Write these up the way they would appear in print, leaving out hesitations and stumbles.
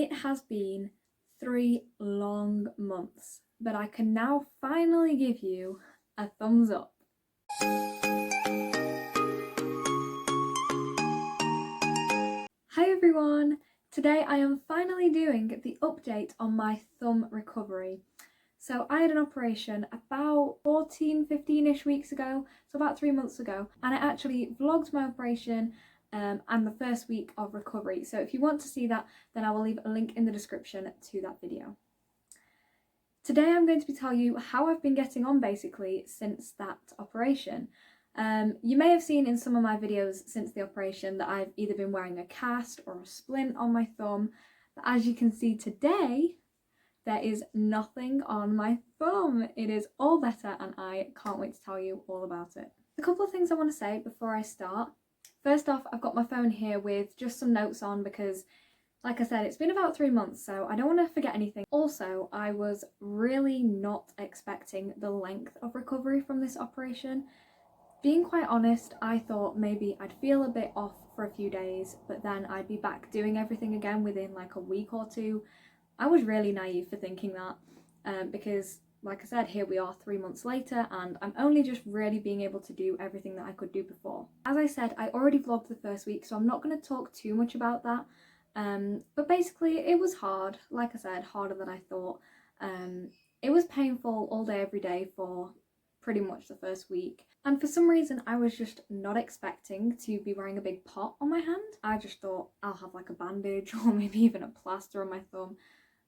It has been 3 long months, but I can now finally give you a thumbs up. Hi everyone! Today I am finally doing the update on my thumb recovery. So I had an operation about 15-ish weeks ago, so about 3 months ago, and I actually vlogged my operation and the first week of recovery. So if you want to see that, then I will leave a link in the description to that video. Today I'm going to be telling you how I've been getting on basically since that operation. You may have seen in some of my videos since the operation that I've either been wearing a cast or a splint on my thumb, but as you can see today, there is nothing on my thumb. It is all better and I can't wait to tell you all about it. A couple of things I want to say before I start. First off, I've got my phone here with just some notes on because, like I said, it's been about 3 months, so I don't want to forget anything. Also, I was really not expecting the length of recovery from this operation. Being quite honest, I thought maybe I'd feel a bit off for a few days, but then I'd be back doing everything again within like a week or two. I was really naive for thinking that because, like I said, here we are 3 months later and I'm only just really being able to do everything that I could do before. As I said, I already vlogged the first week, so I'm not going to talk too much about that. But basically it was hard, like I said, harder than I thought. It was painful all day, every day for pretty much the first week. And for some reason I was just not expecting to be wearing a big pot on my hand. I just thought I'll have like a bandage or maybe even a plaster on my thumb.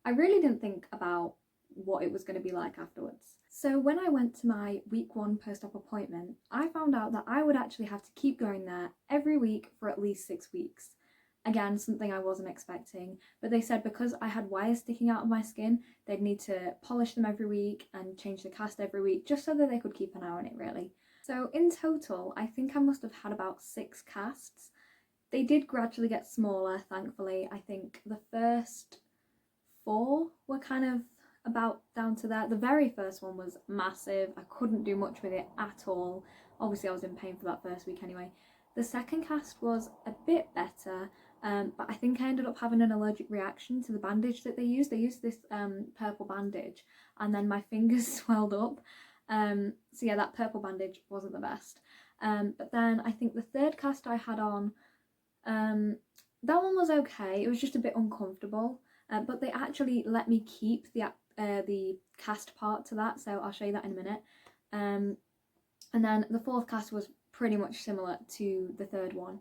I really didn't think about what it was going to be like afterwards. So when I went to my week 1 post-op appointment, I found out that I would actually have to keep going there every week for at least 6 weeks. Again, something I wasn't expecting, but they said because I had wires sticking out of my skin, they'd need to polish them every week and change the cast every week, just so that they could keep an eye on it really. So in total, I think I must have had about 6 casts. They did gradually get smaller, thankfully. I think the first 4 were kind of about down to that. The very first one was massive. I couldn't do much with it at all. Obviously I was in pain for that first week anyway. The second cast was a bit better, but I think I ended up having an allergic reaction to the bandage that they used. They used this purple bandage and then my fingers swelled up. So yeah, that purple bandage wasn't the best. But then I think the third cast I had on, that one was okay. It was just a bit uncomfortable. But they actually let me keep the cast part to that, so I'll show you that in a minute. And then the 4th cast was pretty much similar to the 3rd one.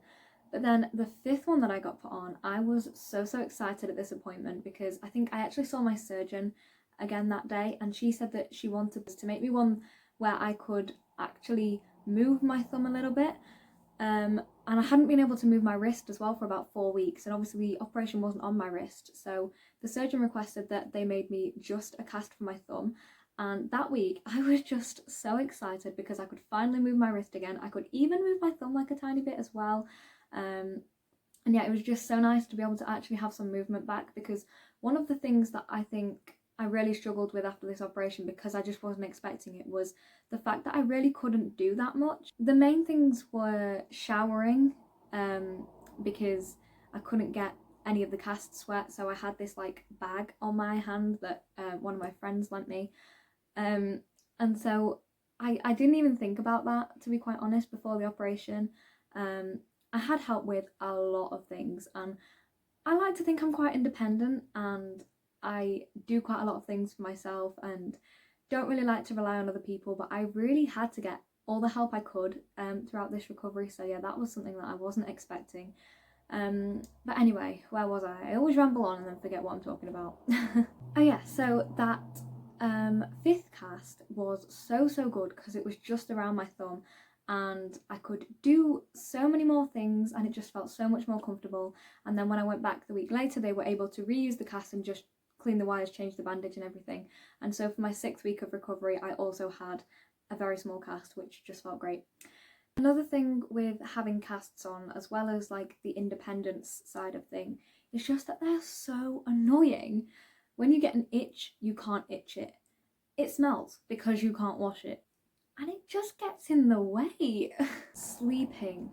But then the 5th one that I got put on, I was so excited at this appointment because I think I actually saw my surgeon again that day and she said that she wanted to make me one where I could actually move my thumb a little bit. And I hadn't been able to move my wrist as well for about 4 weeks, and obviously the operation wasn't on my wrist, so the surgeon requested that they made me just a cast for my thumb. And that week I was just so excited because I could finally move my wrist again. I could even move my thumb like a tiny bit as well. And yeah, it was just so nice to be able to actually have some movement back, because one of the things that I think I really struggled with after this operation, because I just wasn't expecting it, was the fact that I really couldn't do that much. The main things were showering, because I couldn't get any of the cast sweat, so I had this like bag on my hand that one of my friends lent me, and so I didn't even think about that, to be quite honest, before the operation. I had help with a lot of things, and I like to think I'm quite independent and I do quite a lot of things for myself and don't really like to rely on other people, but I really had to get all the help I could throughout this recovery. So yeah, that was something that I wasn't expecting. But anyway, where was I? I always ramble on and then forget what I'm talking about. Oh yeah, so that 5th cast was so good because it was just around my thumb and I could do so many more things and it just felt so much more comfortable. And then when I went back the week later, they were able to reuse the cast and just clean the wires, change the bandage and everything. And so for my 6th week of recovery, I also had a very small cast, which just felt great. Another thing with having casts on, as well as like the independence side of thing, is just that they're so annoying. When you get an itch, you can't itch it. It smells because you can't wash it. And it just gets in the way. Sleeping.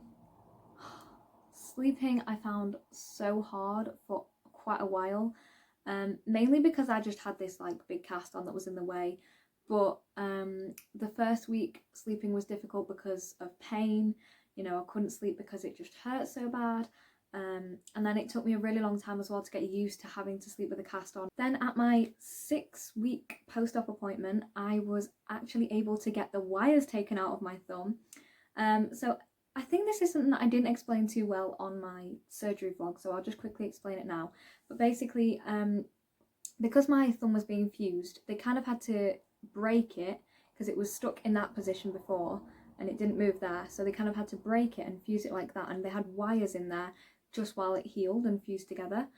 Sleeping I found so hard for quite a while, mainly because I just had this like big cast on that was in the way. But the first week sleeping was difficult because of pain. You know, I couldn't sleep because it just hurt so bad. And then it took me a really long time as well to get used to having to sleep with a cast on. Then at my 6-week post-op appointment, I was actually able to get the wires taken out of my thumb. So I think this is something that I didn't explain too well on my surgery vlog, so I'll just quickly explain it now. But basically, because my thumb was being fused, they kind of had to break it because it was stuck in that position before and it didn't move there. So they kind of had to break it and fuse it like that, and they had wires in there just while it healed and fused together.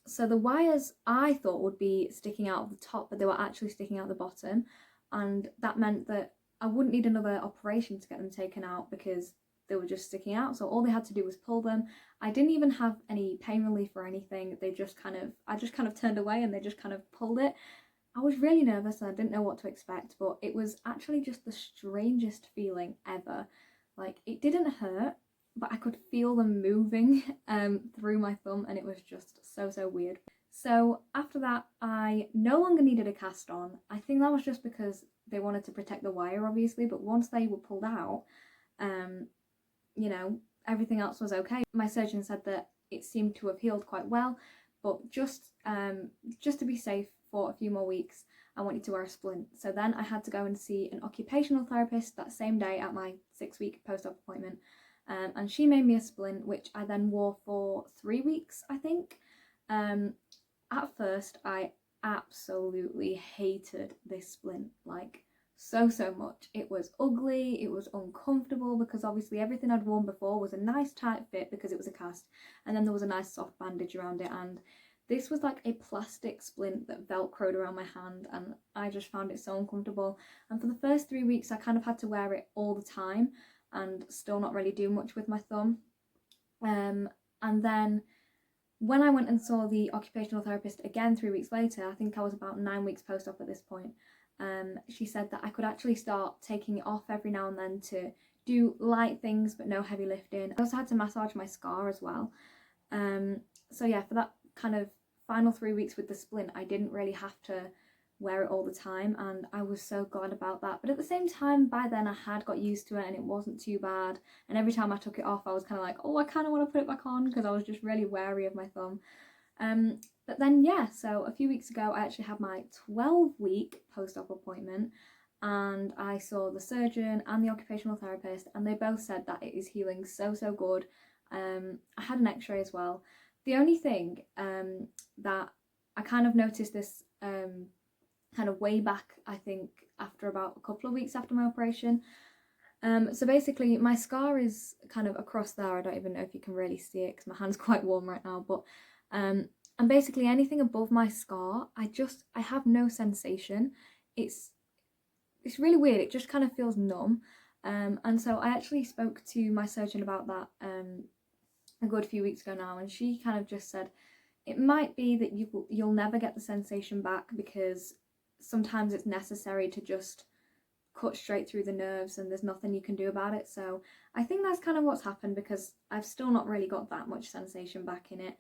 So the wires I thought would be sticking out of the top, but they were actually sticking out the bottom, and that meant that I wouldn't need another operation to get them taken out because they were just sticking out. So all they had to do was pull them. I didn't even have any pain relief or anything. I just kind of turned away and they just kind of pulled it. I was really nervous and I didn't know what to expect, but it was actually just the strangest feeling ever. Like, it didn't hurt, but I could feel them moving through my thumb, and it was just so weird. So after that, I no longer needed a cast on. I think that was just because they wanted to protect the wire, obviously, but once they were pulled out, you know, everything else was okay. My surgeon said that it seemed to have healed quite well, but just to be safe for a few more weeks, I wanted to wear a splint. So then I had to go and see an occupational therapist that same day at my 6-week post-op appointment. And she made me a splint, which I then wore for 3 weeks, I think. At first, I absolutely hated this splint, like so much. It was ugly, it was uncomfortable, because obviously everything I'd worn before was a nice tight fit because it was a cast, and then there was a nice soft bandage around it, and this was like a plastic splint that velcroed around my hand, and I just found it so uncomfortable. And for the first 3 weeks I kind of had to wear it all the time and still not really do much with my thumb. And then when I went and saw the occupational therapist again 3 weeks later, I think I was about 9 weeks post-op at this point, she said that I could actually start taking it off every now and then to do light things but no heavy lifting. I also had to massage my scar as well. So yeah, for that kind of final 3 weeks with the splint, I didn't really have to wear it all the time, and I was so glad about that. But at the same time, by then I had got used to it and it wasn't too bad, and every time I took it off I was kind of like, oh, I kind of want to put it back on, because I was just really wary of my thumb. But then yeah, so a few weeks ago I actually had my 12-week post-op appointment, and I saw the surgeon and the occupational therapist, and they both said that it is healing so good. I had an x-ray as well. The only thing that I kind of noticed this kind of way back, I think after about a couple of weeks after my operation. So basically my scar is kind of across there. I don't even know if you can really see it because my hand's quite warm right now, but and basically anything above my scar, I have no sensation. It's really weird. It just kind of feels numb. And so I actually spoke to my surgeon about that a good few weeks ago now, and she kind of just said it might be that you'll never get the sensation back, because sometimes it's necessary to just cut straight through the nerves and there's nothing you can do about it. So I think that's kind of what's happened, because I've still not really got that much sensation back in it.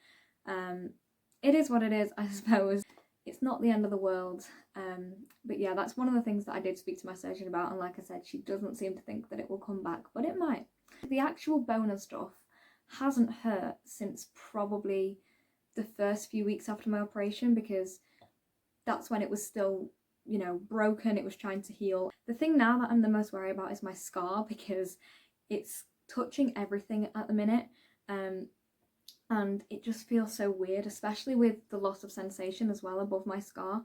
It is what it is, I suppose. It's not the end of the world. But yeah, that's one of the things that I did speak to my surgeon about, and like I said, she doesn't seem to think that it will come back, but it might. The actual bone and stuff hasn't hurt since probably the first few weeks after my operation, because that's when it was still, you know, broken. It was trying to heal. The thing now that I'm the most worried about is my scar, because it's touching everything at the minute, and it just feels so weird, especially with the loss of sensation as well above my scar.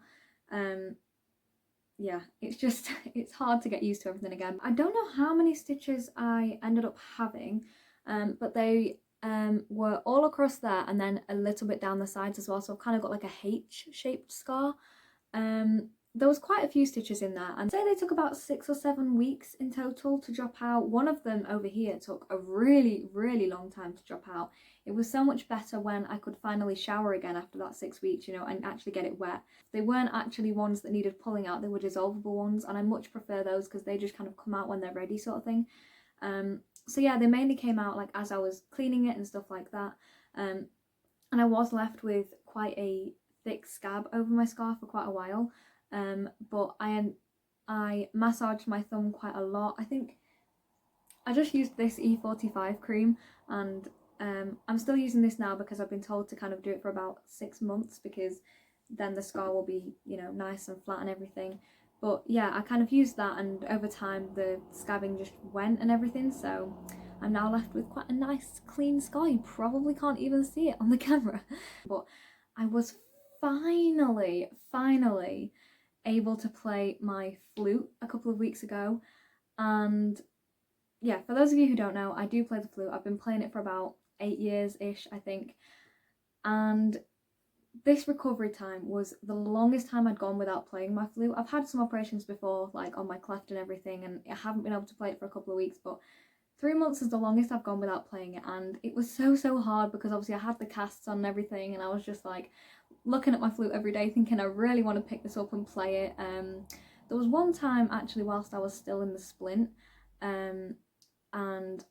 Yeah, it's hard to get used to everything again. I don't know how many stitches I ended up having, but they were all across there and then a little bit down the sides as well, so I've kind of got like a H-shaped scar. There was quite a few stitches in there, and I'd say they took about 6 or 7 weeks in total to drop out. One of them over here took a really long time to drop out. It was so much better when I could finally shower again after that 6 weeks, you know, and actually get it wet. They weren't actually ones that needed pulling out, they were dissolvable ones, and I much prefer those because they just kind of come out when they're ready, sort of thing. So yeah, they mainly came out like as I was cleaning it and stuff like that. and I was left with quite a thick scab over my scar for quite a while. But I massaged my thumb quite a lot. I think I just used this E45 cream, and I'm still using this now because I've been told to kind of do it for about 6 months, because then the scar will be, you know, nice and flat and everything. But yeah, I kind of used that, and over time the scabbing just went and everything, so I'm now left with quite a nice clean scar. You probably can't even see it on the camera. But I was finally able to play my flute a couple of weeks ago, and yeah, for those of you who don't know, I do play the flute. I've been playing it for about 8 years-ish, I think. And this recovery time was the longest time I'd gone without playing my flute. I've had some operations before, like on my cleft and everything, and I haven't been able to play it for a couple of weeks, but 3 months is the longest I've gone without playing it, and it was so hard because obviously I had the casts on and everything, and I was just like looking at my flute every day thinking I really want to pick this up and play it. There was one time actually whilst I was still in the splint, and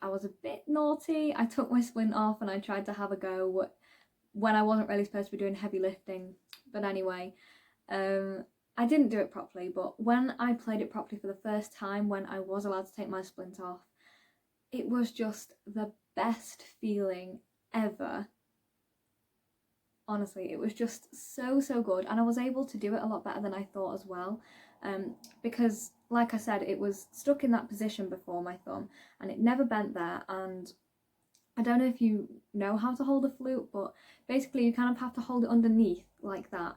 I was a bit naughty. I took my splint off and I tried to have a go when I wasn't really supposed to be doing heavy lifting. But anyway, I didn't do it properly, but when I played it properly for the first time, when I was allowed to take my splint off, it was just the best feeling ever. Honestly, it was just so good, and I was able to do it a lot better than I thought as well, because like I said, it was stuck in that position before, my thumb, and it never bent there. And I don't know if you know how to hold a flute, but basically you kind of have to hold it underneath like that,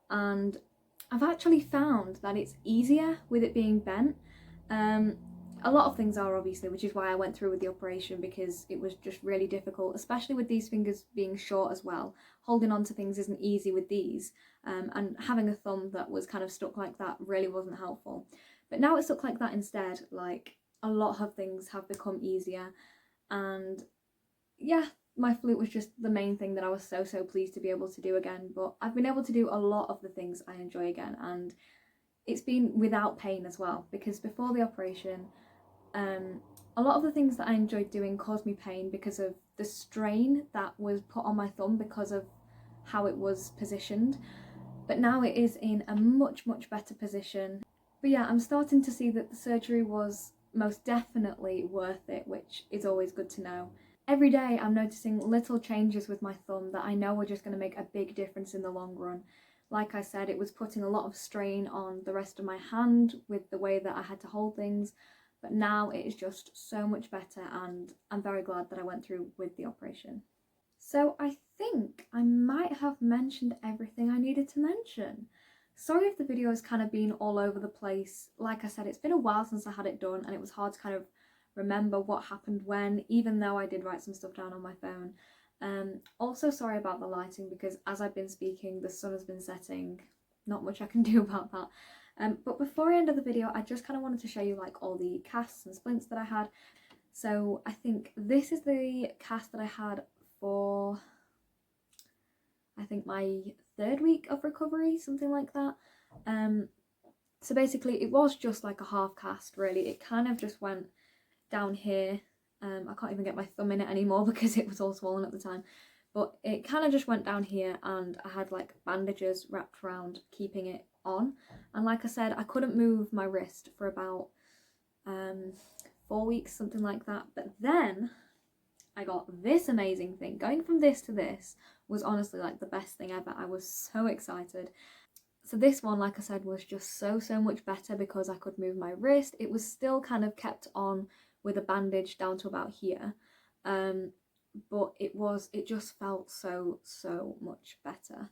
and I've actually found that it's easier with it being bent. A lot of things are, obviously, which is why I went through with the operation, because it was just really difficult, especially with these fingers being short as well. Holding on to things isn't easy with these, and having a thumb that was kind of stuck like that really wasn't helpful. But now it's stuck like that instead, like a lot of things have become easier, and yeah, my flute was just the main thing that I was so pleased to be able to do again. But I've been able to do a lot of the things I enjoy again, and it's been without pain as well, because before the operation, a lot of the things that I enjoyed doing caused me pain because of the strain that was put on my thumb because of how it was positioned. But now it is in a much better position. But yeah, I'm starting to see that the surgery was most definitely worth it, which is always good to know. Every day I'm noticing little changes with my thumb that I know are just going to make a big difference in the long run. Like I said, it was putting a lot of strain on the rest of my hand with the way that I had to hold things, but now it is just so much better, and I'm very glad that I went through with the operation. So I think I might have mentioned everything I needed to mention. Sorry if the video has kind of been all over the place. Like I said, it's been a while since I had it done, and it was hard to kind of remember what happened when, even though I did write some stuff down on my phone. Also sorry about the lighting, because as I've been speaking, the sun has been setting. Not much I can do about that. But before I end the video, I just kind of wanted to show you like all the casts and splints that I had. So I think this is the cast that I had for, I think, my 3rd week of recovery, something like that. So basically it was just like a half cast, really. It kind of just went down here. I can't even get my thumb in it anymore because it was all swollen at the time. But it kind of just went down here, and I had like bandages wrapped around keeping it on. And like I said, I couldn't move my wrist for about 4 weeks, something like that. But then I got this amazing thing. Going from this to this was honestly like the best thing ever. I was so excited. So this one, like I said, was just so much better because I could move my wrist. It was still kind of kept on with a bandage down to about here. But it just felt so much better.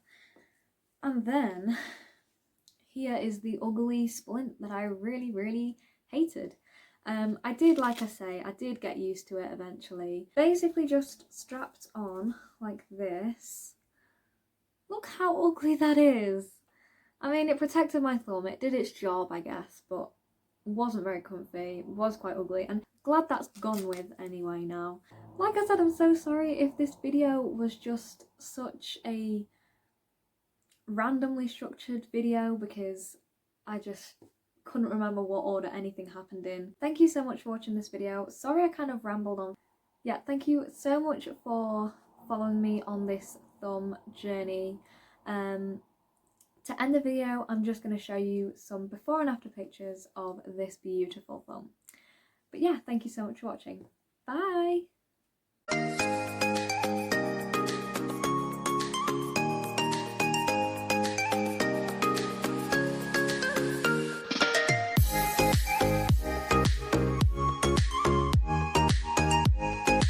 And then here is the ugly splint that I really hated. I did, like I say, I did get used to it eventually. Basically just strapped on like this. Look how ugly that is. I mean, it protected my thumb, it did its job, I guess, but wasn't very comfy, was quite ugly, and glad that's gone with anyway now. Like I said, I'm so sorry if this video was just such a randomly structured video, because I just couldn't remember what order anything happened in. Thank you so much for watching this video. Sorry I kind of rambled on. Yeah, thank you so much for following me on this thumb journey. To end the video, I'm just going to show you some before and after pictures of this beautiful thumb. But yeah, thank you so much for watching. Bye!